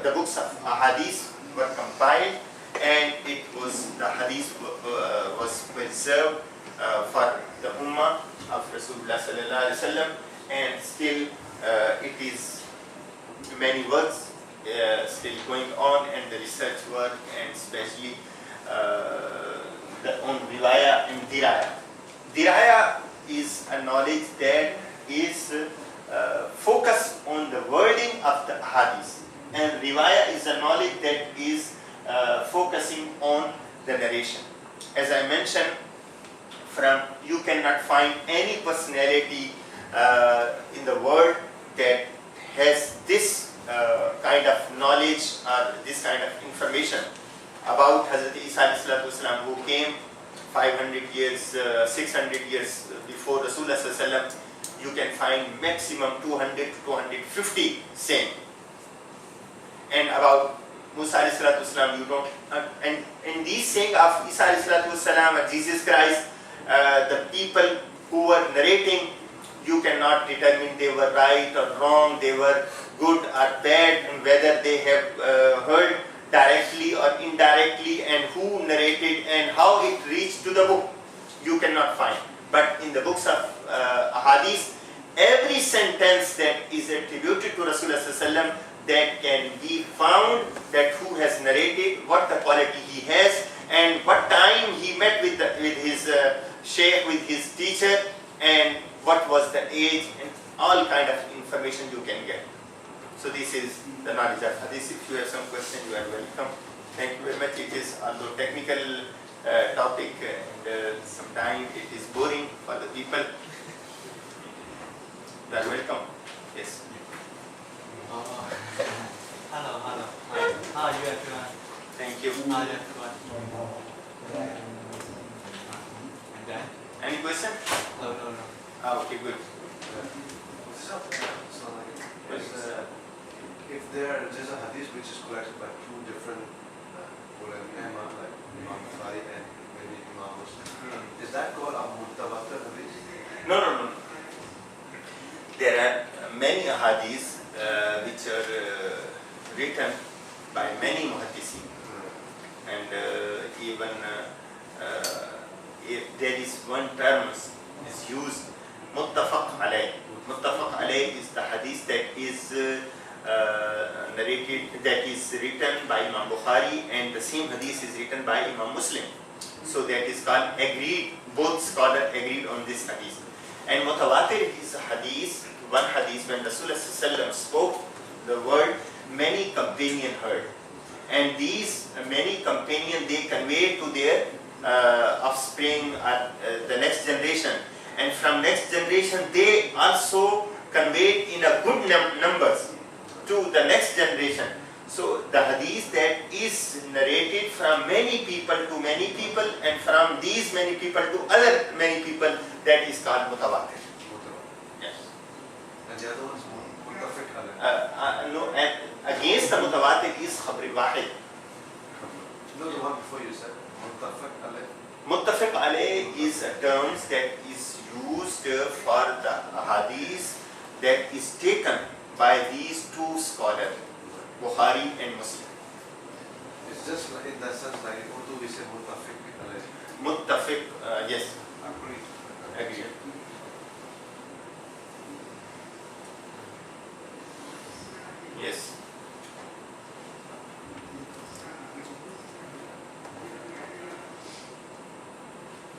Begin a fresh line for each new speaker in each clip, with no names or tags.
the books of Hadith were compiled, and the Hadith was preserved for the Ummah of Rasulullah sallallahu alaihi wasallam, and still it is many works still going on, and the research work, and especially on riwayah and diraya. Diraya is a knowledge that is focused on the wording of the hadith, and riwayah is a knowledge that is focusing on the narration. As I mentioned, you cannot find any personality in the world that has this kind of knowledge or this kind of information about Hazrat Isa alayhi salatu wasalam, who came 500 years, 600 years before Rasulullah sallallahu alaihi wasallam. You can find maximum 200 to 250 same. And about Musa alayhi salatu wasalam, you don't. And in these saying of Isa alayhi salatu wasalam or Jesus Christ, the people who were narrating, you cannot determine they were right or wrong, they were good or bad, and whether they have heard directly or indirectly, and who narrated and how it reached to the book. You cannot find. But in the books of Hadith, every sentence that is attributed to Rasulullah sallallahu alaihi wasallam, that can be found, that who has narrated, what the quality he has, and what time he met with his sheikh, with his teacher, and what was the age, and all kind of information you can get. So this is the knowledge of Hadith. If you have some question, you are welcome. Thank you very much. It is although technical topic, and sometimes it is boring for the people. You are welcome. Yes.
Hello. How are you everyone?
Thank you.
How are you everyone? And then?
Any question?
No.
Okay, good.
If there's a hadith which is collected by two different ulama, like Imam Bukhari and maybe Imam Muslim, is that called a mutawatir hadith?
No. There are many hadiths which are written by many muhaddisin, and even if there is one term is used, muttafaq alayh. Muttafaq alayh is the hadith that is narrated, that is written by Imam Bukhari, and the same hadith is written by Imam Muslim. So that is called agreed. Both scholars agreed on this hadith. And mutawatir is a hadith, one hadith when Rasulullah sallallahu alaihi wasallam spoke the word, many companions heard, and these many companions, they conveyed to their offspring, the next generation, and from next generation they also conveyed in a good numbers to the next generation. So the hadith that is narrated from many people to many people, and from these many people to other many people, that is called mutawatir. Yes.
And the other one is muttafiq alayh.
No, and against the mutawatir is khabri wahid.
No, the one before you said muttafiq alayh.
Muttafiq alayh is a term that is used for the hadith that is taken by these two scholars, Bukhari and Muslim.
It's just like, in that sense, like in Urdu we say muttafiq alayh.
Muttafiq, yes,
Agree.
agree. Yes.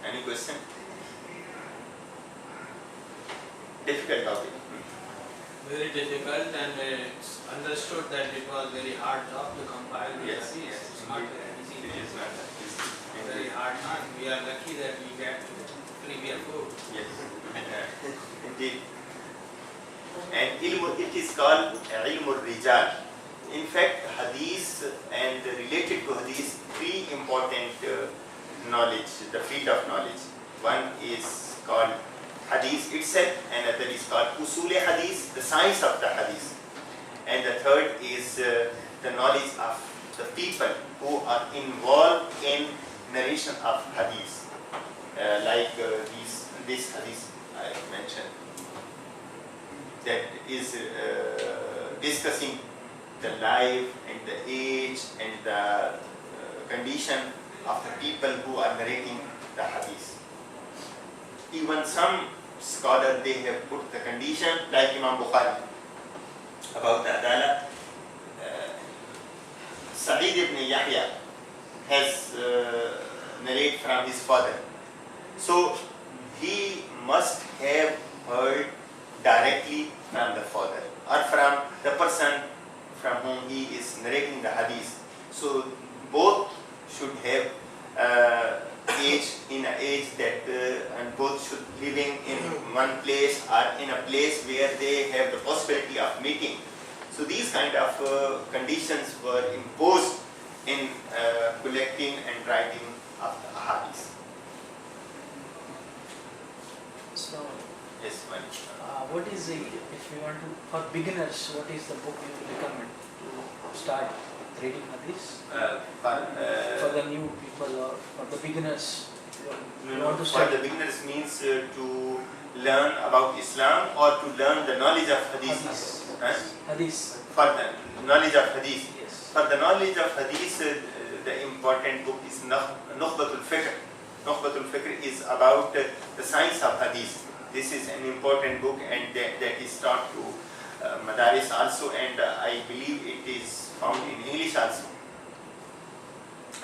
Any question? Difficult topic.
Very difficult, and it's understood that it was very hard job to compile the
Yes,
hadith.
yes.
It's not easy.
It is not that easy.
Very hard time. We are lucky that we get premier food.
Yes, indeed. And it is called ilmul rijal. In fact, hadith and related to hadith, three important knowledge, the field of knowledge. One is called hadith itself, another is called usul hadith, the science of the hadith, and the third is the knowledge of the people who are involved in narration of hadith, like this hadith I mentioned, that is discussing the life and the age and the condition of the people who are narrating the hadith. Even some scholars, they have put the condition, like Imam Bukhari, about the Adala. Sa'id ibn Yahya has narrated from his father. So he must have heard directly from the father or from the person from whom he is narrating the hadith. So both should have age in an age that and both should living in one place or in a place where they have the possibility of meeting. So these kind of conditions were imposed in collecting and writing of the hadith.
So,
Yes, one.
what is the, if you want to, for beginners, what is the book you recommend to start reading hadith? For the new people or for the beginners? You want to
For
start
the beginners means to learn about Islam or to learn the knowledge of hadith.
hadith.
Huh?
Hadith.
For the knowledge of hadith.
Yes.
For the knowledge of hadith, the important book is Nukhbatul Fikr. Nukhbatul Fikr is about the science of hadith. This is an important book and that is taught to Madaris also, and I believe it is found in English also.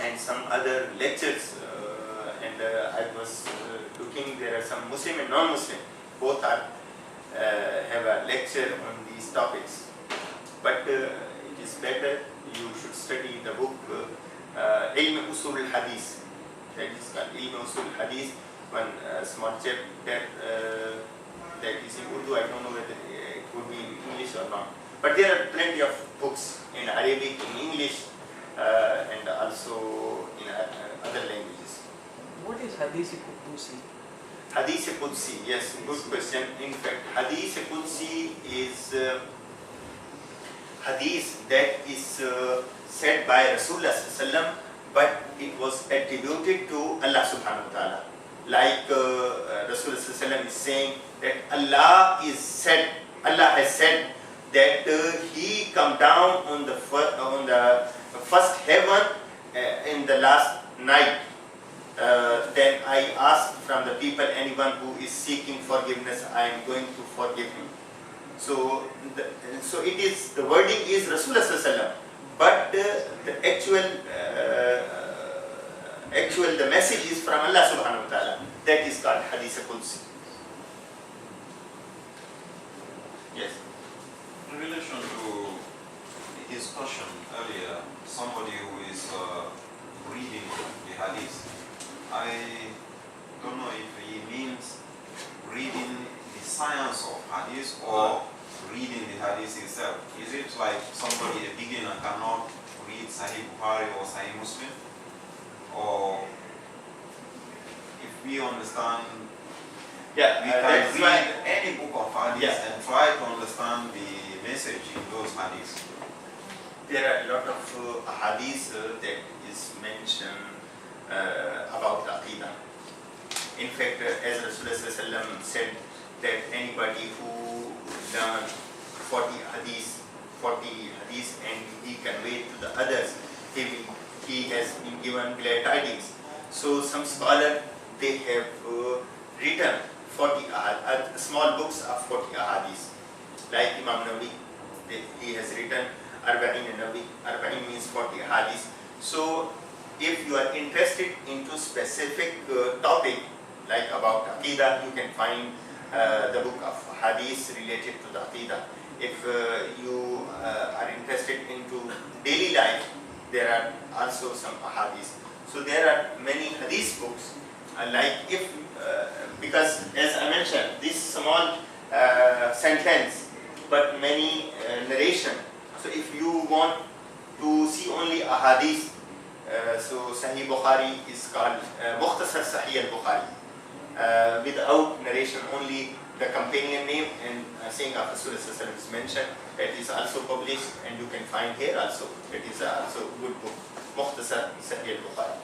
And some other lectures, and I was looking, there are some Muslim and non-Muslim, both are have a lecture on these topics. But it is better you should study the book Ilm Usul al-Hadith. That is called Ilm Usul al-Hadith. One small chapter that is in Urdu. I don't know whether it would be in English or not. But there are plenty of books in Arabic, in English, and also in other languages.
What is Hadith Qudusi?
Hadith Qudsi, yes, good question. In fact, Hadith Qudsi is hadith that is said by Rasulullah sallallahu, but it was attributed to Allah subhanahu wa ta'ala. Like Rasulullah sallallahu is saying that Allah has said that He come down on the first heaven in the last night. Then I ask from the people, anyone who is seeking forgiveness, I am going to forgive him. So it is, the wording is Rasulullah sallallahu, but the actual the message is from Allah subhanahu wa ta'ala. That is called Hadith Qudsi. Yes.
In relation to his question earlier, somebody who is reading the hadith, I don't know if he means reading the science of hadith or reading the hadith itself. Is it like somebody, a beginner, cannot read Sahih Bukhari or Sahih Muslim? Or if we understand, we can read any book of hadith and try to understand the message in those hadiths.
There are a lot of hadiths that is mentioned about Aqidah. In fact, as Rasulullah said, that anybody who learns 40 hadiths and he conveyed to the others, he has been given glad tidings. So some scholars, they have written 40 small books of 40 hadiths. Like Imam Nawawi, he has written Arba'in Nawawi. Arba'in means 40 hadiths. So if you are interested into specific topic, like about Aqidah, you can find the book of hadiths related to the Aqidah. If you are interested into daily life, there are also some hadiths. So there are many hadith books. Like if, because as I mentioned, this small sentence, but many narration. So if you want to see only a hadith, so Sahih Bukhari is called Mukhtasar Sahih al-Bukhari. Without narration, only the companion name and saying of Rasulullah is mentioned. That is also published, and you can find here also. That is also good book, Mukhtasar Sahih al-Bukhari.